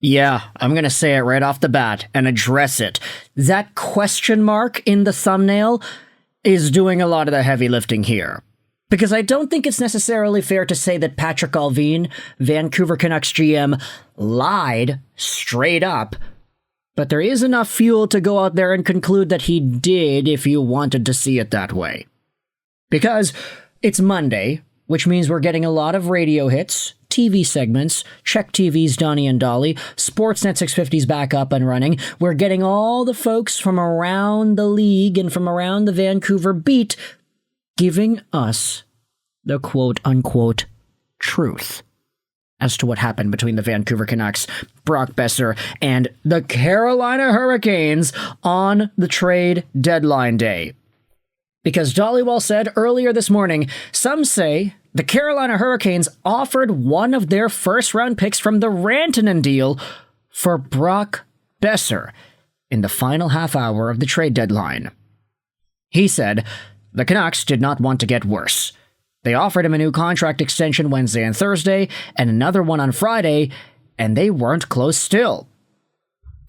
Yeah, I'm going to say it right off the bat and address it. That question mark in the thumbnail is doing a lot of the heavy lifting here. Because I don't think it's necessarily fair to say that Patrik Allvin, Vancouver Canucks GM, lied straight up. But there is enough fuel to go out there and conclude that he did if you wanted to see it that way. Because it's Monday, which means we're getting a lot of radio hits, TV segments, Check TV's Donnie and Dolly, Sportsnet 650's back up and running. We're getting all the folks from around the league and from around the Vancouver beat giving us the quote-unquote truth as to what happened between the Vancouver Canucks, Brock Boeser, and the Carolina Hurricanes on the trade deadline day. Because Dollywall said earlier this morning, some say the Carolina Hurricanes offered one of their first-round picks from the Rantanen deal for Brock Boeser in the final half hour of the trade deadline. He said the Canucks did not want to get worse. They offered him a new contract extension Wednesday and Thursday, and another one on Friday, and they weren't close still.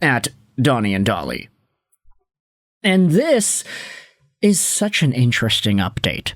At Donnie and Dolly. And this is such an interesting update.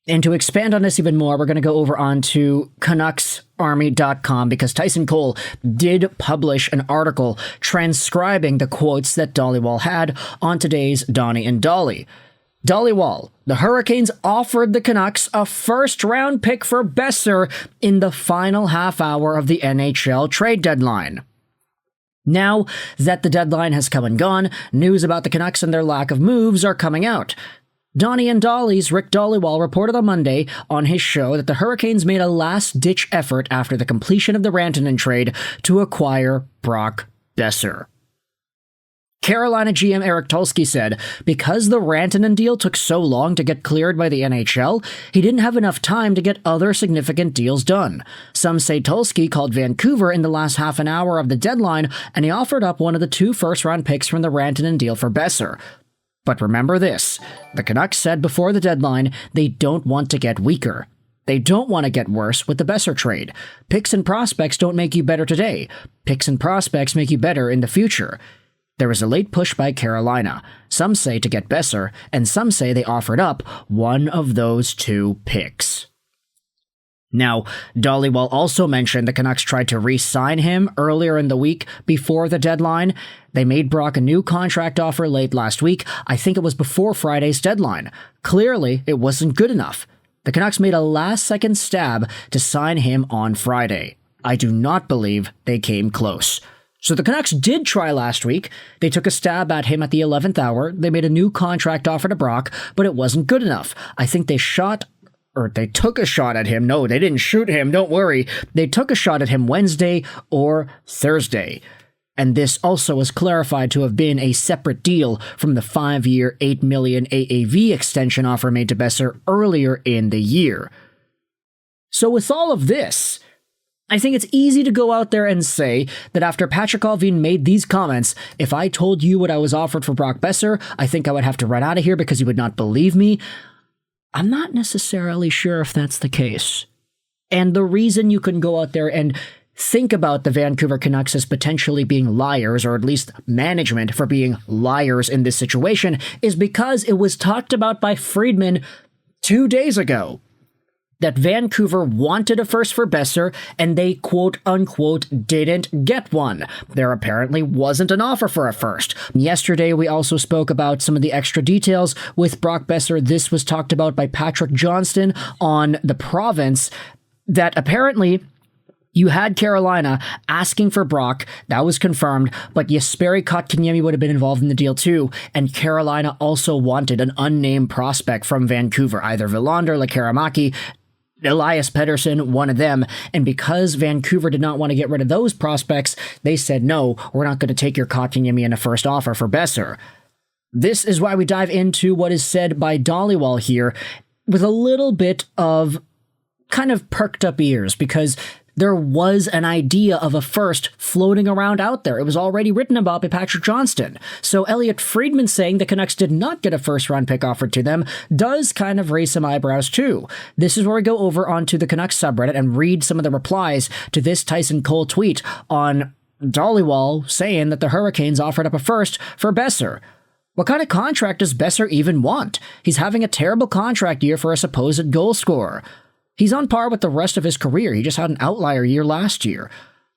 And to expand on this even more, we're going to go over onto CanucksArmy.com because Tyson Cole did publish an article transcribing the quotes that Dollywall had on today's Donnie and Dolly. Dollywall, the Hurricanes offered the Canucks a first-round pick for Boeser in the final half hour of the NHL trade deadline. Now that the deadline has come and gone, news about the Canucks and their lack of moves are coming out. Donnie and Dolly's Rick Dollywall reported on Monday on his show that the Hurricanes made a last-ditch effort after the completion of the Rantanen trade to acquire Brock Boeser. Carolina GM Eric Tulsky said because the Rantanen deal took so long to get cleared by the NHL, he didn't have enough time to get other significant deals done. Some say Tulsky called Vancouver in the last half an hour of the deadline, and he offered up one of the 2 first-round picks from the Rantanen deal for Boeser. But remember this, the Canucks said before the deadline they don't want to get weaker. They don't want to get worse with the Boeser trade. Picks and prospects don't make you better today. Picks and prospects make you better in the future. There was a late push by Carolina. Some say to get Boeser, and some say they offered up one of those 2 picks. Now, Dollywall also mentioned the Canucks tried to re-sign him earlier in the week before the deadline. They made Brock a new contract offer late last week. I think it was before Friday's deadline. Clearly, it wasn't good enough. The Canucks made a last-second stab to sign him on Friday. I do not believe they came close. So the Canucks did try last week. They took a stab at him at the 11th hour. They made a new contract offer to Brock, but it wasn't good enough. I think they took a shot at him. No, they didn't shoot him. Don't worry. They took a shot at him Wednesday or Thursday. And this also was clarified to have been a separate deal from the 5-year, $8 million AAV extension offer made to Boeser earlier in the year. So with all of this, I think it's easy to go out there and say that after Patrik Allvin made these comments, if I told you what I was offered for Brock Boeser, I think I would have to run out of here because you would not believe me. I'm not necessarily sure if that's the case. And the reason you can go out there and think about the Vancouver Canucks as potentially being liars, or at least management for being liars in this situation, is because it was talked about by Friedman 2 days ago that Vancouver wanted a first for Boeser, and they quote-unquote didn't get one. There apparently wasn't an offer for a first. Yesterday, we also spoke about some of the extra details with Brock Boeser. This was talked about by Patrick Johnston on The Province, that apparently you had Carolina asking for Brock. That was confirmed, but Jesperi Kotkaniemi would have been involved in the deal too, and Carolina also wanted an unnamed prospect from Vancouver, either Willander, Lekaramaki, Elias Pettersson, one of them, and because Vancouver did not want to get rid of those prospects, they said, no, we're not going to take your Kotkaniemi in a first offer for Boeser. This is why we dive into what is said by Dollywall here with a little bit of kind of perked up ears, because there was an idea of a first floating around out there. It was already written about by Patrick Johnston. So Elliot Friedman saying the Canucks did not get a first-round pick offered to them does kind of raise some eyebrows too. This is where we go over onto the Canucks subreddit and read some of the replies to this Tyson Cole tweet on Dhaliwal saying that the Hurricanes offered up a first for Boeser. What kind of contract does Boeser even want? He's having a terrible contract year for a supposed goal scorer. He's on par with the rest of his career. He just had an outlier year last year.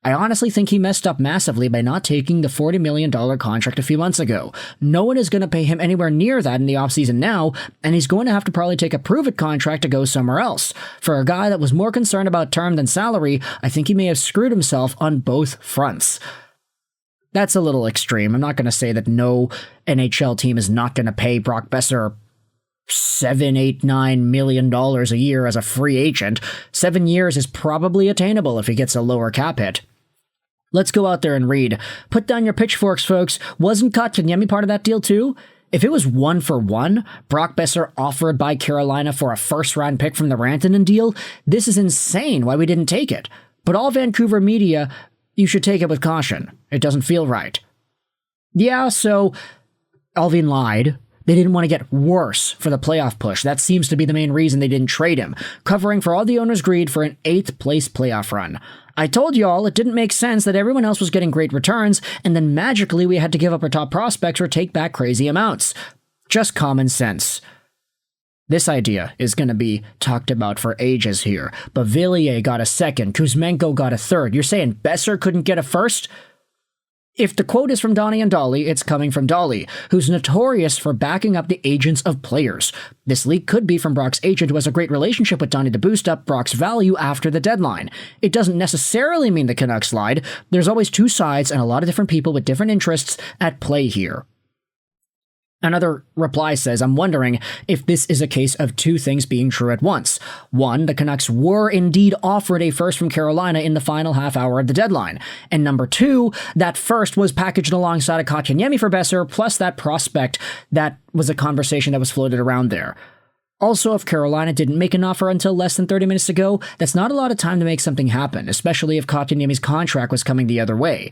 I honestly think he messed up massively by not taking the $40 million contract a few months ago. No one is going to pay him anywhere near that in the offseason now, and he's going to have to probably take a prove-it contract to go somewhere else. For a guy that was more concerned about term than salary, I think he may have screwed himself on both fronts. That's a little extreme. I'm not going to say that no NHL team is not going to pay Brock Boeser $7-9 million a year as a free agent. 7 years is probably attainable if he gets a lower cap hit. Let's go out there and read. Put down your pitchforks, folks. Wasn't Kotkaniemi part of that deal too? If it was 1-for-1, Brock Boeser offered by Carolina for a first-round pick from the Rantanen deal, this is insane why we didn't take it. But all Vancouver media, you should take it with caution. It doesn't feel right. Yeah, so Allvin lied. They didn't want to get worse for the playoff push. That seems to be the main reason they didn't trade him, covering for all the owners' greed for an 8th-place playoff run. I told y'all it didn't make sense that everyone else was getting great returns, and then magically we had to give up our top prospects or take back crazy amounts. Just common sense. This idea is going to be talked about for ages here. Beauvillier got a second, Kuzmenko got a third. You're saying Boeser couldn't get a first? If the quote is from Donnie and Dolly, it's coming from Dolly, who's notorious for backing up the agents of players. This leak could be from Brock's agent, who has a great relationship with Donnie to boost up Brock's value after the deadline. It doesn't necessarily mean the Canucks lied. There's always two sides and a lot of different people with different interests at play here. Another reply says, I'm wondering if this is a case of two things being true at once. One, the Canucks were indeed offered a first from Carolina in the final half hour of the deadline. And number two, that first was packaged alongside a Kotkaniemi for Boeser, plus that prospect that was a conversation that was floated around there. Also, if Carolina didn't make an offer until less than 30 minutes ago, that's not a lot of time to make something happen, especially if Kotkaniemi's contract was coming the other way.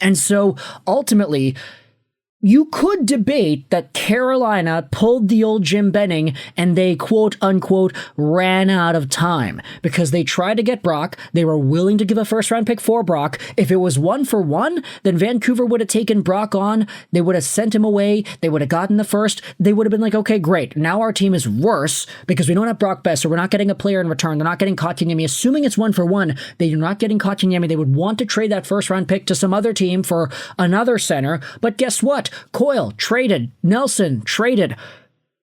And so, ultimately, you could debate that Carolina pulled the old Jim Benning and they quote-unquote ran out of time because they tried to get Brock. They were willing to give a first-round pick for Brock. If it was 1-for-1, then Vancouver would have taken Brock on. They would have sent him away. They would have gotten the first. They would have been like, okay, great. Now our team is worse because we don't have Brock Boeser. We're not getting a player in return. They're not getting Kotkaniemi. Assuming it's 1-for-1, they're not getting Kotkaniemi. They would want to trade that first-round pick to some other team for another center. But guess what? Coyle traded, Nelson traded,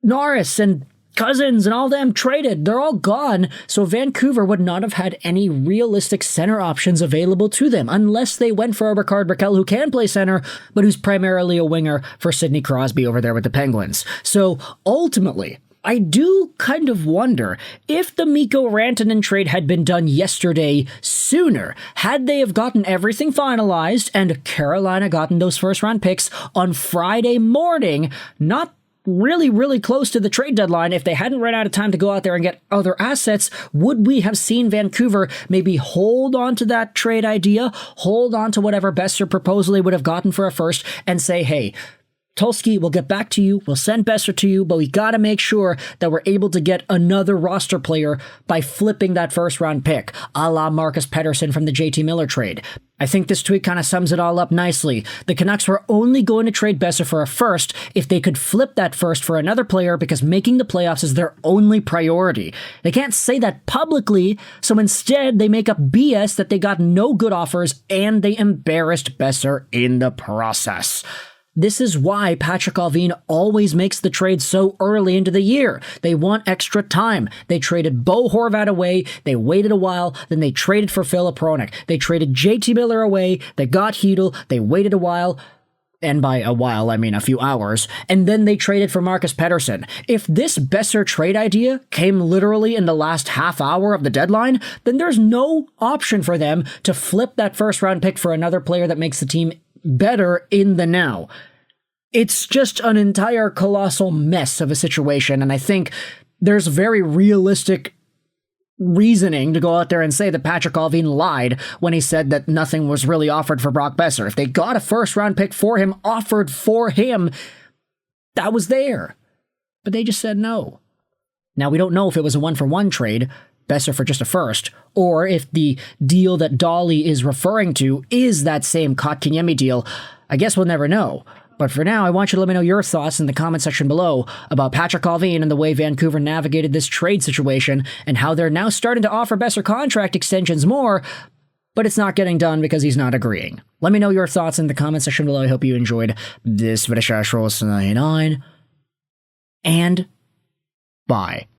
Norris and Cousins and all them traded. They're all gone, so Vancouver would not have had any realistic center options available to them unless they went for a Rickard Rakell who can play center, but who's primarily a winger for Sidney Crosby over there with the Penguins. So ultimately, I do kind of wonder if the Mikko Rantanen trade had been done yesterday sooner, had they have gotten everything finalized and Carolina gotten those first-round picks on Friday morning, not really close to the trade deadline, if they hadn't run out of time to go out there and get other assets, would we have seen Vancouver maybe hold on to that trade idea, hold on to whatever Boeser proposal they would have gotten for a first, and say, hey, Tulski, we'll get back to you, we'll send Boeser to you, but we gotta make sure that we're able to get another roster player by flipping that first-round pick, a la Marcus Pettersson from the JT Miller trade. I think this tweet kind of sums it all up nicely. The Canucks were only going to trade Boeser for a first if they could flip that first for another player because making the playoffs is their only priority. They can't say that publicly, so instead they make up BS that they got no good offers and they embarrassed Boeser in the process. This is why Patrik Allvin always makes the trade so early into the year. They want extra time. They traded Bo Horvat away. They waited a while. Then they traded for Filip Hronek. They traded JT Miller away. They got Hedl. They waited a while. And by a while, I mean a few hours. And then they traded for Marcus Pettersson. If this Boeser trade idea came literally in the last half hour of the deadline, then there's no option for them to flip that first-round pick for another player that makes the team better in the now. It's just an entire colossal mess of a situation, and I think there's very realistic reasoning to go out there and say that Patrik Allvin lied when he said that nothing was really offered for Brock Boeser. If they got a first-round pick for him, offered for him, that was there. But they just said no. Now, we don't know if it was a 1-for-1 trade. Boeser for just a first, or if the deal that Dolly is referring to is that same Kotkaniemi deal. I guess we'll never know. But for now, I want you to let me know your thoughts in the comment section below about Patrik Allvin and the way Vancouver navigated this trade situation and how they're now starting to offer Boeser contract extensions more, but it's not getting done because he's not agreeing. Let me know your thoughts in the comment section below. I hope you enjoyed this video. And bye.